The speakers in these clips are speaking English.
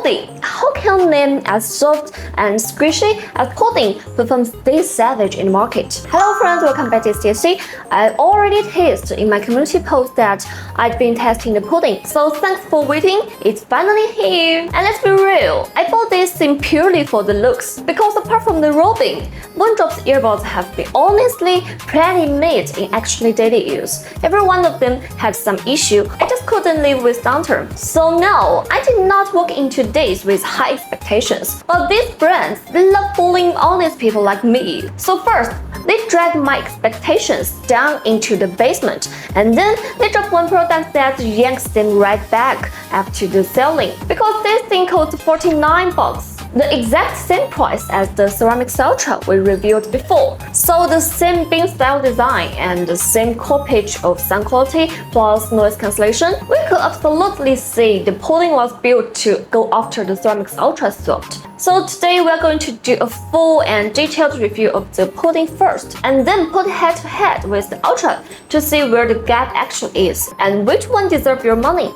Really? How can a name as soft and squishy as pudding perform this savage in the market? Hello friends, welcome back to TWS. I already tested in my community post that I'd been testing the pudding, so thanks for waiting, it's finally here. And let's be real, I bought this thing purely for the looks, because apart from the rubbing, Moondrop's earbuds have been honestly pretty mid in actually daily use. Every one of them had some issue, I just couldn't live without them. So no, I did not walk into this with high expectations. But these brands, they love fooling honest people like me. So first, they dragged my expectations down into the basement, and then they dropped one product that yanks them right back after the selling, because this thing costs $49. The exact same price as the Ceramic Ultra we reviewed before. So the same bin style design and the same core pitch of sound quality plus noise cancellation, we could absolutely see the pudding was built to go after the Ceramic Ultra soft. So today we are going to do a full and detailed review of the pudding first, and then put head to head with the Ultra to see where the gap actually is and which one deserves your money.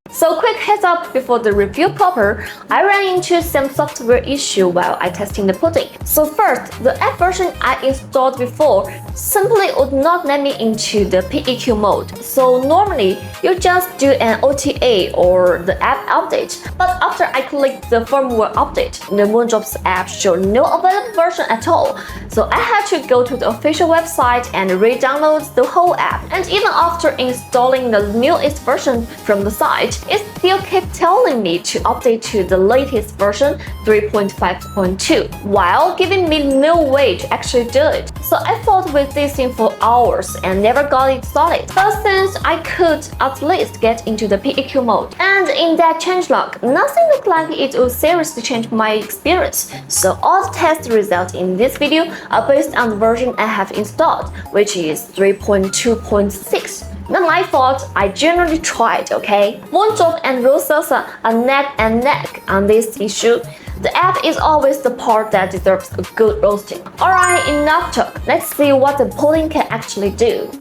So quick heads up before the review proper, I ran into some software issue while I testing the pudding. So first, the app version I installed before simply would not let me into the PEQ mode. So normally, you just do an OTA or the app update. But after I clicked the firmware update, the Moondrop's app showed no available version at all. So I had to go to the official website and re-download the whole app. And even after installing the newest version from the site, it still kept telling me to update to the latest version 3.5.2 while giving me no way to actually do it. So I fought with this thing for hours and never got it started. But since I could at least get into the PEQ mode, and in that changelog, nothing looked like it would seriously change my experience. So all the test results in this video are based on the version I have installed, which is 3.2.6. Not my fault, I generally tried, okay? Moondrop and Salsa are neck and neck on this issue. The app is always the part that deserves a good roasting. Alright, enough talk. Let's see what the pudding can actually do.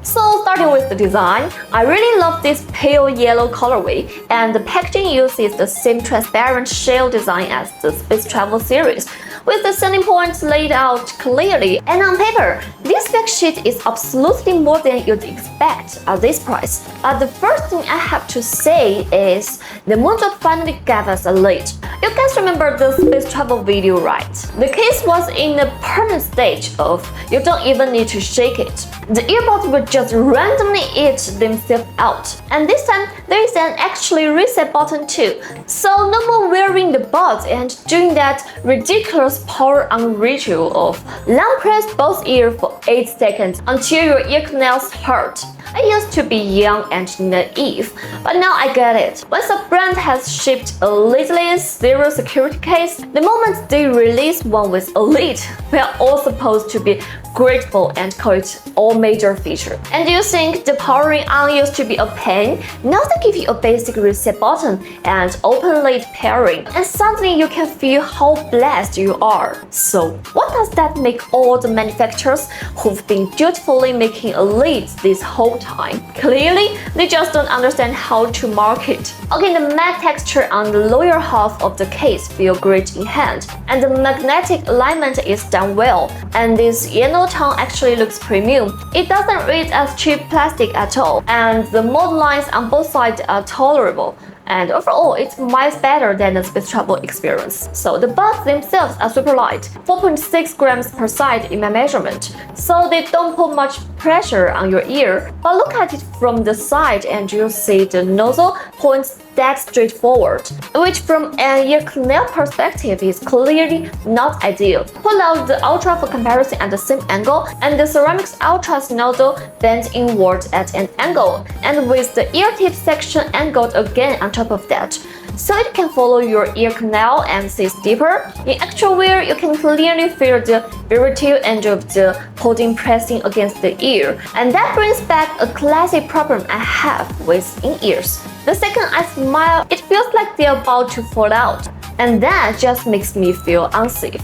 So starting with the design, I really love this pale yellow colorway, and the packaging uses the same transparent shell design as the Space Travel series, with the selling points laid out clearly. And on paper, this back sheet is absolutely more than you'd expect at this price. But the first thing I have to say is the Moondrop finally gave us a lead. You guys remember the Space Travel video, right? The case was in a permanent stage of you don't even need to shake it. The earbuds will just randomly eat themselves out. And this time, there is an actually reset button too. So no more wearing the buds and doing that ridiculous power on ritual of long press both ears for 8 seconds until your ear canals hurt. I used to be young and naive, but now I get it. Once a brand has shipped a lidless zero security case, the moment they release one with a lid, we are all supposed to be grateful and call it all major feature. And you think the powering on used to be a pain? Now they give you a basic reset button and open lid pairing, and suddenly you can feel how blessed you are. So what does that make all the manufacturers who've been dutifully making a lid this whole time? Clearly, they just don't understand how to market. Okay, the matte texture on the lower half of the case feel great in hand, and the magnetic alignment is done well, and this yellow tone actually looks premium. It doesn't read as cheap plastic at all, and the mold lines on both sides are tolerable. And overall, it's much better than the Space Travel experience. So the buds themselves are super light, 4.6 grams per side in my measurement, so they don't put much pressure on your ear. But look at it from the side and you'll see the nozzle points that straight forward, which from an ear canal perspective is clearly not ideal. Pull out the Ultra for comparison at the same angle, and the Ceramic Ultra's nozzle bends inward at an angle, and with the ear tip section angled again on top of that, so it can follow your ear canal and sits deeper. In actual wear, you can clearly feel the vibrative end of the pudding pressing against the ear, and that brings back a classic problem I have with in-ears. The second I smile, it feels like they're about to fall out, and that just makes me feel unsafe.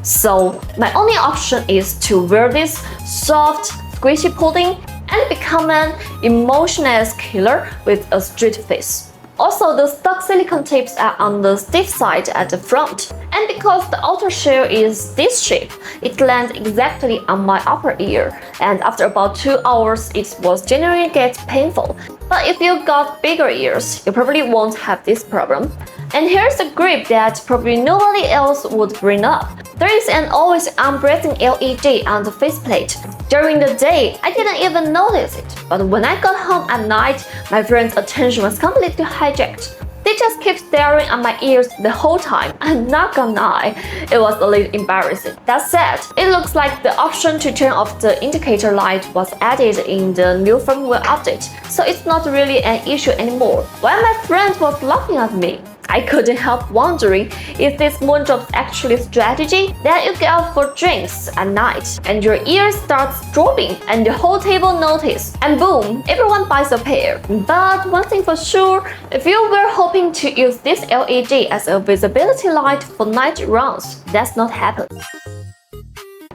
So my only option is to wear this soft, squishy pudding and become an emotionless killer with a straight face. Also, the stock silicone tips are on the stiff side at the front. And because the outer shell is this shape, it lands exactly on my upper ear. And after about 2 hours, it was generally get painful. But if you got bigger ears, you probably won't have this problem. And here's a grip that probably nobody else would bring up. There is an always-on breathing LED on the faceplate. During the day, I didn't even notice it, but when I got home at night, my friend's attention was completely hijacked. They just kept staring at my ears the whole time. I'm not gonna lie, it was a little embarrassing. That said, it looks like the option to turn off the indicator light was added in the new firmware update, so it's not really an issue anymore. While my friend was laughing at me, I couldn't help wondering, is this Moondrop's actually strategy that you get out for drinks at night and your ears starts dropping and the whole table notice and boom, everyone buys a pair. But one thing for sure, if you were hoping to use this LED as a visibility light for night rounds, that's not happening.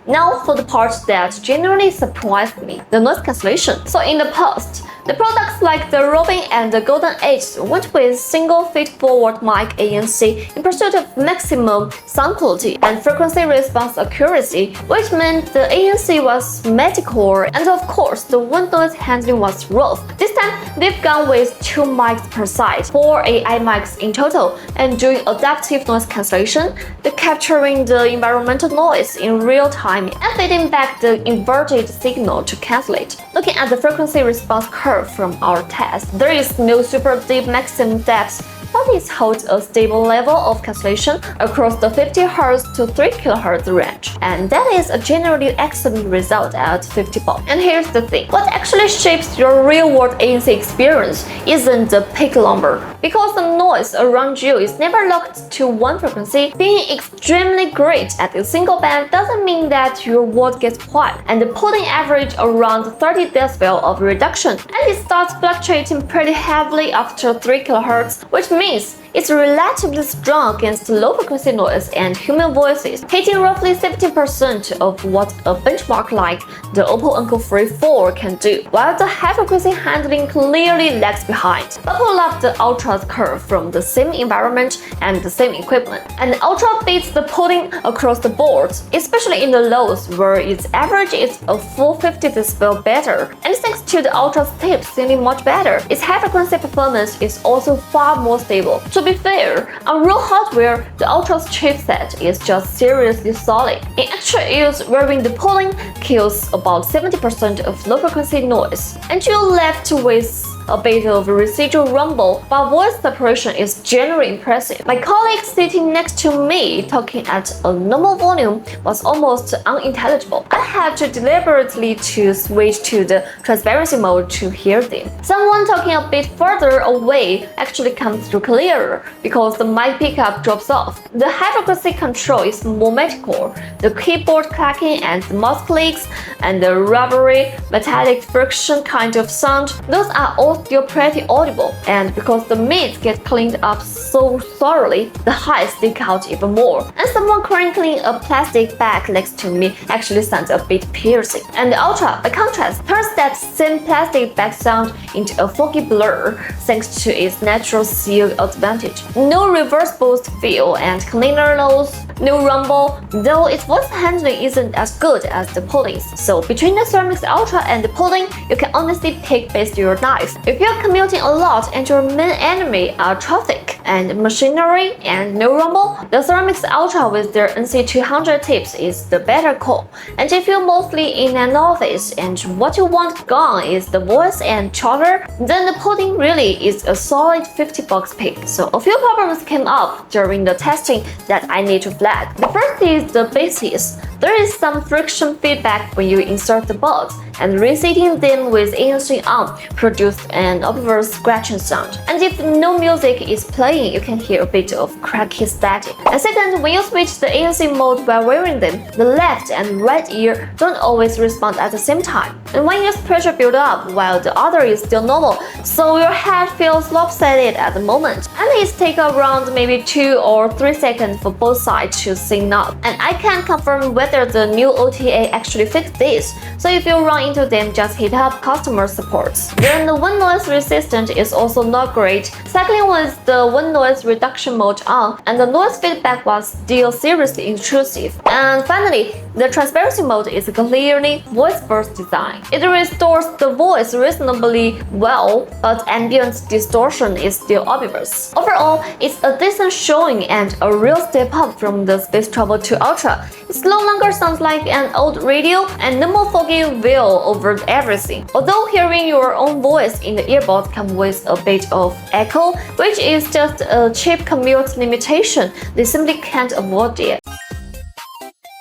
Now for the part that genuinely surprised me, the noise cancellation. So in the past, the products like the Robin and the Golden Age went with single feed-forward mic ANC in pursuit of maximum sound quality and frequency response accuracy, which meant the ANC was metalcore and of course the wind noise handling was rough. This time, they've gone with 2 mics per side, 4 AI mics in total, and doing adaptive noise cancellation, the capturing the environmental noise in real time and feeding back the inverted signal to cancel it. Looking at the frequency response curve from our test, there is no super deep maximum depth, but it holds a stable level of cancellation across the 50 Hz to 3 kHz range, and that is a generally excellent result at 50 bucks. And here's the thing, what actually shapes your real-world ANC experience isn't the PEQ number, because the noise around you is never locked to one frequency. Being extremely great at a single band doesn't mean that your word gets quiet, and the pudding average around 30 decibel of reduction, and it starts fluctuating pretty heavily after 3 kHz, which means it's relatively strong against low-frequency noise and human voices, hitting roughly 70% of what a benchmark like the Oppo Enco Free 4 can do, while the high-frequency handling clearly lags behind. People love the Ultra's curve from the same environment and the same equipment, and the Ultra beats the pudding across the board, especially in the lows where its average is a full 50 decibel better, and thanks to the Ultra's tips sounding much better, its high-frequency performance is also far more stable. To be fair, on real hardware, the Ultra's chipset is just seriously solid. In actual use, wearing the pudding kills about 70% of low-frequency noise, and you're left with a bit of residual rumble, but voice separation is generally impressive. My colleague sitting next to me talking at a normal volume was almost unintelligible. I had to deliberately switch to the transparency mode to hear them. Someone talking a bit further away actually comes through clearer because the mic pickup drops off. The high-frequency control is more metalcore. The keyboard clacking and the mouse clicks and the rubbery metallic friction kind of sound, those are all still pretty audible, and because the mids get cleaned up so thoroughly, the highs stick out even more. And someone crinkling a plastic bag next to me actually sounds a bit piercing. And the Ultra, by contrast, turns that same plastic bag sound into a foggy blur thanks to its natural seal advantage. No reverse boost feel and cleaner lows, no rumble, though its voice handling isn't as good as the pudding's. So between the Ceramics Ultra and the pudding, you can honestly pick based your knife. If you're commuting a lot and your main enemy are traffic and machinery and no rumble, the Ceramics Ultra with their NC200 tips is the better call. And if you're mostly in an office and what you want gone is the voice and chatter, then the pudding really is a solid 50 bucks pick. So a few problems came up during the testing that I need to flag. The first is the bases. There is some friction feedback when you insert the buds, and reseating them with ANC on produced an obvious scratching sound. And if no music is playing, you can hear a bit of cracky static. And second, when you switch the ANC mode while wearing them, the left and right ear don't always respond at the same time. And one ear's pressure build up while the other is still normal, so your head feels lopsided at the moment. And it takes around maybe 2 or 3 seconds for both sides to sync up. And I can't confirm whether whether the new OTA actually fixed this, so if you run into them, just hit up customer support. Then the wind noise resistant is also not great. Cycling with the wind noise reduction mode on, and the noise feedback was still seriously intrusive. And finally, the transparency mode is clearly voice-first design. It restores the voice reasonably well, but ambient distortion is still obvious. Overall, it's a decent showing and a real step up from the Space Travel 2 Ultra. It no longer sounds like an old radio and no more foggy veil over everything. Although hearing your own voice in the earbud comes with a bit of echo, which is just a cheap commute limitation, they simply can't avoid it.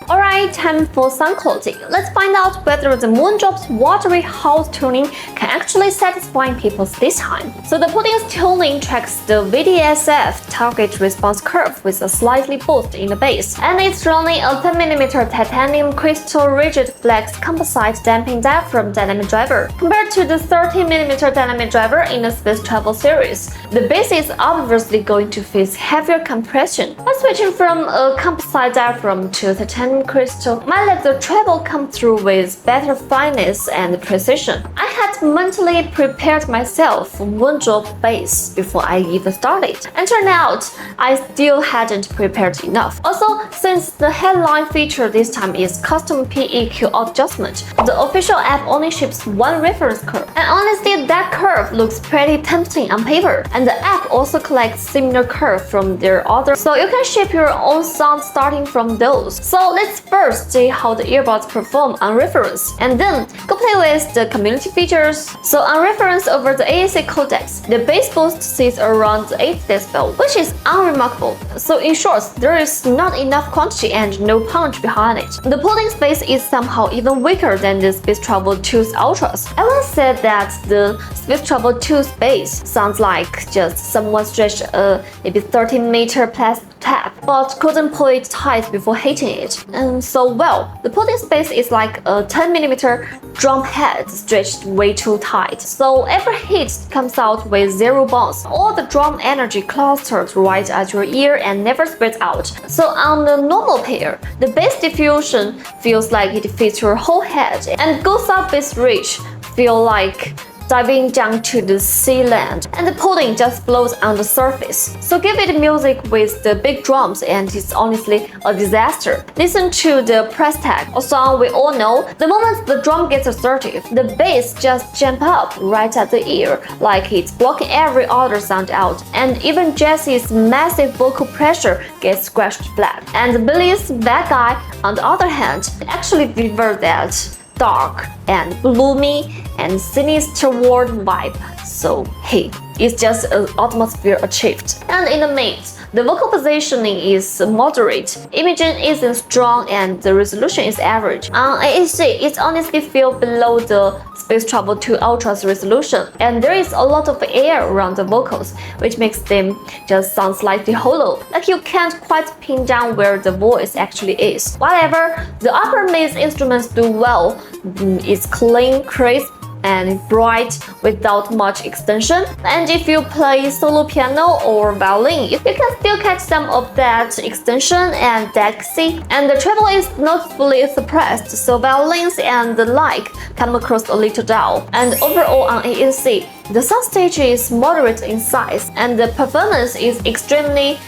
Alright, time for sound quality. Let's find out whether the Moondrop's watery house tuning can actually satisfy people this time. So the pudding's tuning tracks the VDSF target response curve with a slightly boost in the bass, and it's running a 10mm titanium crystal rigid flex composite damping diaphragm dynamic driver. Compared to the 30mm dynamic driver in the Space Travel series, the bass is obviously going to face heavier compression. By switching from a composite diaphragm to titanium crystal might let the treble come through with better fineness and precision. I had mentally prepared myself for Moondrop bass before I even started, and turned out I still hadn't prepared enough. Also, since the headline feature this time is custom PEQ adjustment, the official app only ships one reference curve, and honestly that curve looks pretty tempting on paper, and the app also collects similar curve from their other, so you can shape your own sound starting from those. So let's first see how the earbuds perform on reference, and then go play with the community features. So on reference over the ANC codecs, the bass boost sits around 8 dB, which is unremarkable. So in short, there is not enough quantity and no punch behind it. The pudding's bass is somehow even weaker than the Space Travel 2's Ultras. I once said that the Space Travel 2's bass sounds like just someone stretched a maybe 30-meter plastic tap, but couldn't pull it tight before hitting it. And so well, the pudding's bass is like a 10mm drum head stretched way too tight. So every hit comes out with zero bounce. All the drum energy clustered right at your ear and never spread out. So on the normal pair, the bass diffusion feels like it fits your whole head, and goes up bass reach feel like diving down to the sea land, and the pudding just floats on the surface. So give it music with the big drums and it's honestly a disaster. Listen to the press tag, a song we all know. The moment the drum gets assertive, the bass just jump up right at the ear, like it's blocking every other sound out, and even Jesse's massive vocal pressure gets scratched flat. And Billy's bad guy, on the other hand, actually delivers that dark and gloomy and sinister world vibe. So hey, it's just an atmosphere achieved. And in the mix, the vocal positioning is moderate, imaging isn't strong, and the resolution is average. On ANC, it honestly feels below the Space Travel 2 Ultra's resolution, and there is a lot of air around the vocals, which makes them just sound slightly hollow, like you can't quite pin down where the voice actually is. Whatever, the upper mid instruments do well. It's clean, crisp, and bright without much extension. And if you play solo piano or violin, you can still catch some of that extension and delicacy. And the treble is not fully suppressed, so violins and the like come across a little dull. And overall on ANC, the soundstage is moderate in size, and the performance is extremely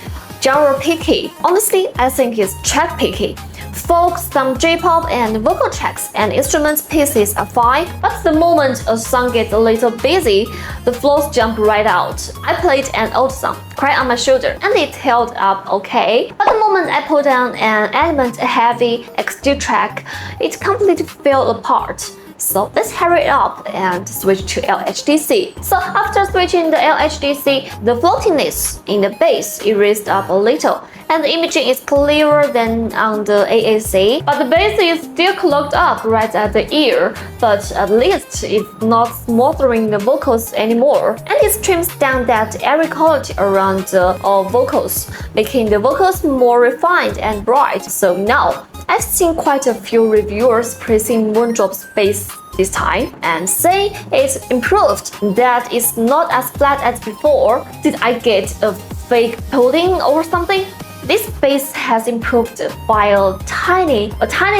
genre picky. Honestly, I think it's track picky. Folk, some J-pop, and vocal tracks and instruments pieces are fine, but the moment a song gets a little busy, the flows jump right out. I played an old song, Cry on My Shoulder, and it held up okay, but the moment I put down an element-heavy XG track, it completely fell apart. So let's hurry up and switch to LHDC. So after switching the LHDC, the floatiness in the bass erased up a little, and the imaging is clearer than on the ANC, but the bass is still clogged up right at the ear, but at least it's not smothering the vocals anymore, and it trims down that airy quality around the vocals, making the vocals more refined and bright. So now, I've seen quite a few reviewers praising Moondrop's bass this time and say it's improved, that it's not as flat as before. Did I get a fake pudding or something? This bass has improved by a tiny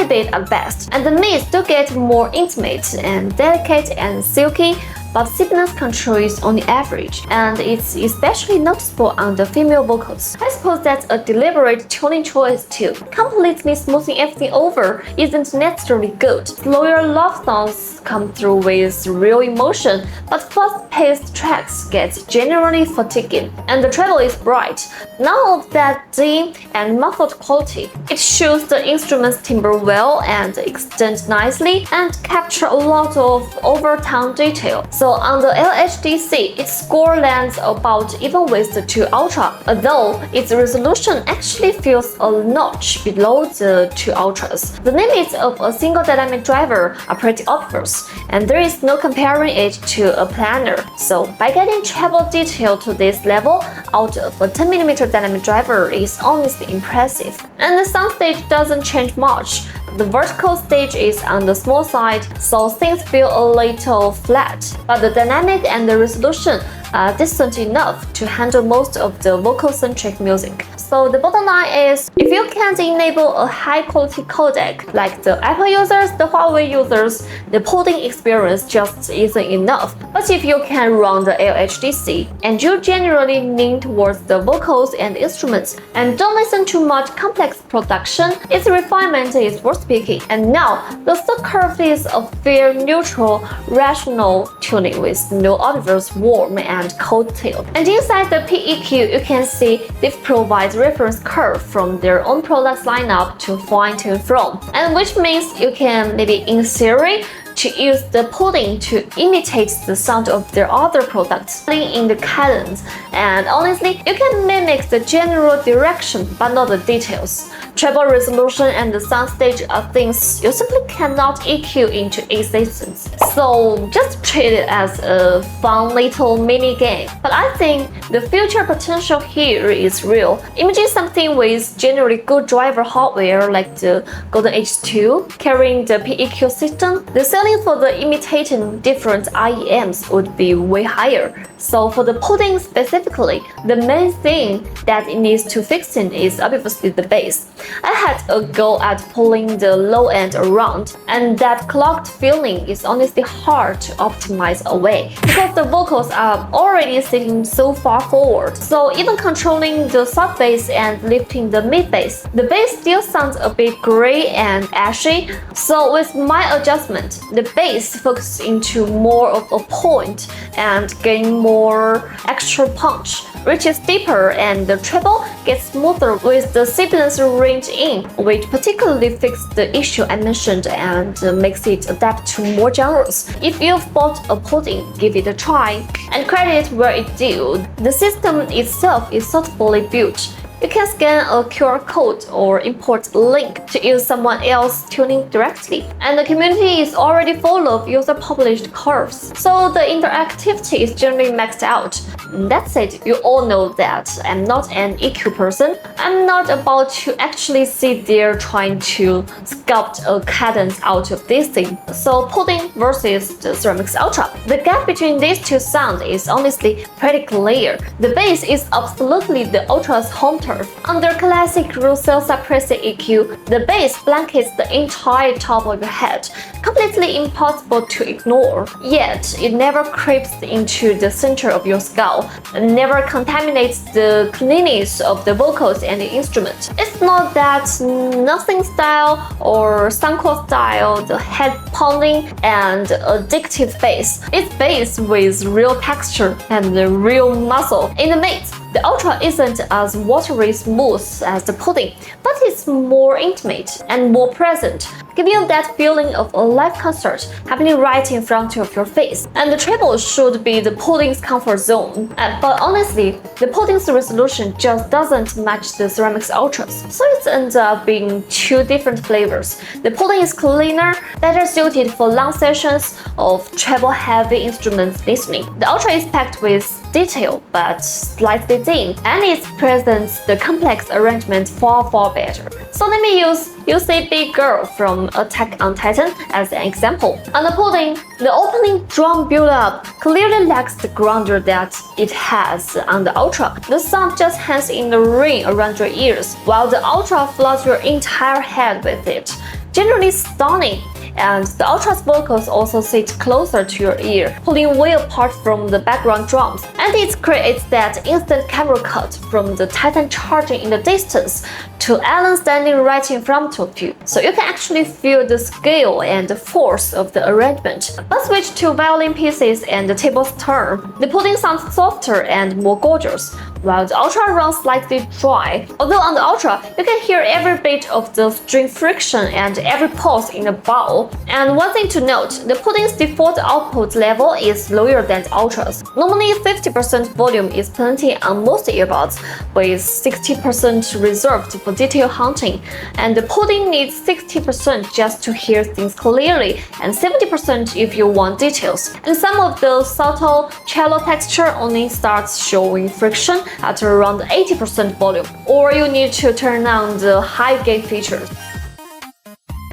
bit at best, and the mids do get more intimate and delicate and silky, but stiffness control is only average, and it's especially noticeable on the female vocals. I suppose that's a deliberate tuning choice too. Completely smoothing everything over isn't necessarily good. Slower love songs come through with real emotion, but fast-paced tracks get generally fatiguing, and the treble is bright. None of that dim and muffled quality. It shows the instrument's timbre well and extend nicely and capture a lot of overtone detail. So on the LHDC, its score lands about even with the 2 Ultra, although its resolution actually feels a notch below the 2 Ultras. The limits of a single dynamic driver are pretty obvious, and there is no comparing it to a planar. So by getting treble detail to this level out of a 10mm dynamic driver is honestly impressive. And the soundstage doesn't change much. The vertical stage is on the small side, so things feel a little flat, but the dynamic and the resolution are decent enough to handle most of the vocal-centric music. So the bottom line is, if you can't enable a high-quality codec like the Apple users, the Huawei users, the Pudding experience just isn't enough. But if you can run the LHDC, and you generally lean towards the vocals and instruments, and don't listen to much complex production, its refinement is worth picking. And now, the third curve is a fair, neutral, rational tuning with no obvious warm and cold tilt. And inside the PEQ, you can see they've provided reference curve from their own products lineup to fine-tune from, and which means you can maybe in theory to use the Pudding to imitate the sound of their other products in the cadence, and honestly, you can mimic the general direction but not the details. Treble resolution and the soundstage are things you simply cannot EQ into existence. So just treat it as a fun little mini game. But I think the future potential here is real. Imagine something with generally good driver hardware like the Golden H2 carrying the PEQ system. The ceiling for the imitating different IEMs would be way higher. So for the Pudding specifically, the main thing that it needs to fix in is obviously the bass. I had a go at pulling the low end around, and that clogged feeling is honestly hard to optimize away because the vocals are already sitting so far forward. So even controlling the sub bass and lifting the mid bass, the bass still sounds a bit gray and ashy. So with my adjustment, the bass focuses into more of a point and gain more extra punch, reaches deeper, and the treble gets smoother with the sibilance range in, which particularly fixes the issue I mentioned and makes it adapt to more genres. If you've bought a Pudding, give it a try, and credit where it's due. The system itself is thoughtfully built. You can scan a QR code or import a link to use someone else's tuning directly. And the community is already full of user-published curves, so the interactivity is generally maxed out. That said, you all know that I'm not an EQ person. I'm not about to actually sit there trying to sculpt a cadence out of this thing. So Pudding versus the Ceramics Ultra. The gap between these two sounds is honestly pretty clear. The bass is absolutely the Ultra's home turf. Under classic Russell suppressive EQ, the bass blankets the entire top of your head, completely impossible to ignore. Yet, it never creeps into the center of your skull, and never contaminates the cleanness of the vocals and the instrument. It's not that nothing style or Suncore style, the head pounding and addictive bass. It's bass with real texture and real muscle. In the mix, the Ultra isn't as watery smooth as the Pudding, but it's more intimate and more present, giving you that feeling of a live concert happening right in front of your face. And the treble should be the Pudding's comfort zone. But honestly, the Pudding's resolution just doesn't match the Ceramics Ultras, so it ends up being two different flavors. The Pudding is cleaner, better suited for long sessions of treble-heavy instruments listening. The Ultra is packed with detailed but slightly thin, and it presents the complex arrangement far better. So let me use You Say Big Girl from Attack on Titan as an example. On the pudding, the opening drum build-up clearly lacks the grandeur that it has on the Ultra. The sound just hangs in the ring around your ears, while the Ultra floods your entire head with it. Generally stunning, and the Ultra's vocals also sit closer to your ear, pulling way apart from the background drums, and it creates that instant camera cut from the Titan charging in the distance to Alan standing right in front of you, so you can actually feel the scale and the force of the arrangement. Let's switch to violin pieces and the tables turn. The pudding sounds softer and more gorgeous, while the Ultra runs slightly dry. Although on the Ultra, you can hear every bit of the string friction and every pulse in the bowl. And one thing to note, the pudding's default output level is lower than the Ultra's. Normally 50% volume is plenty on most earbuds, with 60% reserved for detail hunting, and the pudding needs 60% just to hear things clearly and 70% if you want details. And some of the subtle cello texture only starts showing friction at around 80% volume, or you need to turn on the high gain features.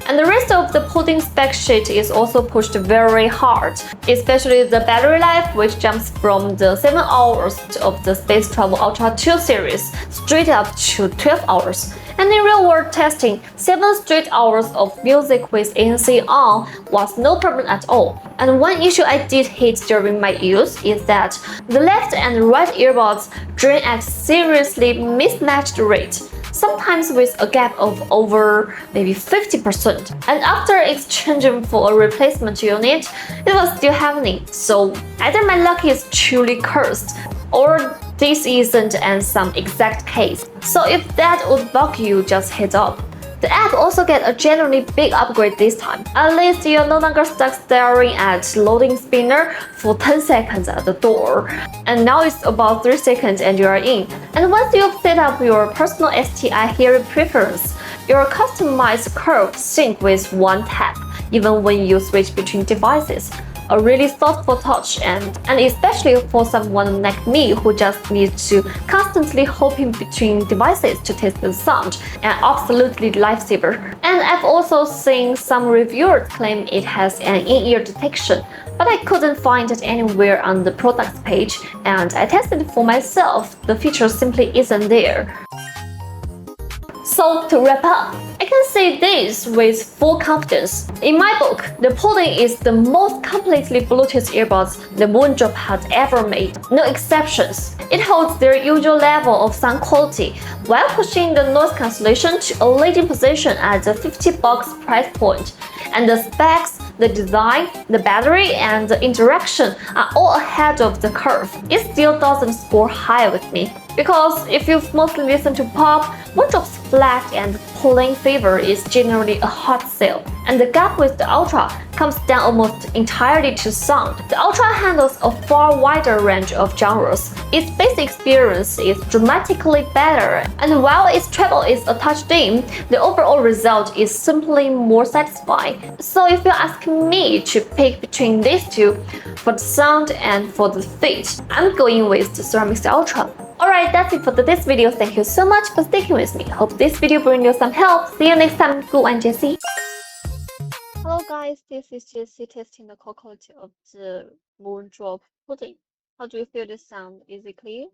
And the rest of the pudding spec sheet is also pushed very hard, especially the battery life, which jumps from the 7 hours of the Space Travel Ultra 2 series straight up to 12 hours. And in real-world testing, 7 straight hours of music with ANC on was no problem at all. And one issue I did hit during my use is that the left and right earbuds drain at seriously mismatched rate, sometimes with a gap of over maybe 50%. And after exchanging for a replacement unit, it was still happening. So either my luck is truly cursed, or this isn't and some exact case. So if that would bug you, just heads up. The app also get a generally big upgrade this time. At least you're no longer stuck staring at loading spinner for 10 seconds at the door. And now it's about 3 seconds and you are in. And once you've set up your personal STI hearing preference, your customized curve sync with one tap, even when you switch between devices. A really thoughtful touch, and especially for someone like me who just needs to constantly hop in between devices to test the sound, an absolutely lifesaver. And I've also seen some reviewers claim it has an in-ear detection, but I couldn't find it anywhere on the products page, and I tested it for myself. The feature simply isn't there. So to wrap up, I can say this with full confidence. In my book, the pudding is the most completely Bluetooth earbuds the Moondrop has ever made. No exceptions. It holds their usual level of sound quality while pushing the noise cancellation to a leading position at the $50 price point. And the specs, the design, the battery, and the interaction are all ahead of the curve. It still doesn't score high with me. Because if you've mostly listened to pop, Moondrop's flat and plain flavor is generally a hot sale, and the gap with the Ultra comes down almost entirely to sound. The Ultra handles a far wider range of genres. Its bass experience is dramatically better, and while its treble is a touch dim, the overall result is simply more satisfying. So if you ask me to pick between these two, for the sound and for the fit, I'm going with the Ceramics Ultra. Alright, that's it for today's video. Thank you so much for sticking with me. Hope this video brings you some help. See you next time. Good and Jessie. Hello guys, this is Jessie testing the quality of the Moondrop Pudding. How do you feel this sound? Is it clear?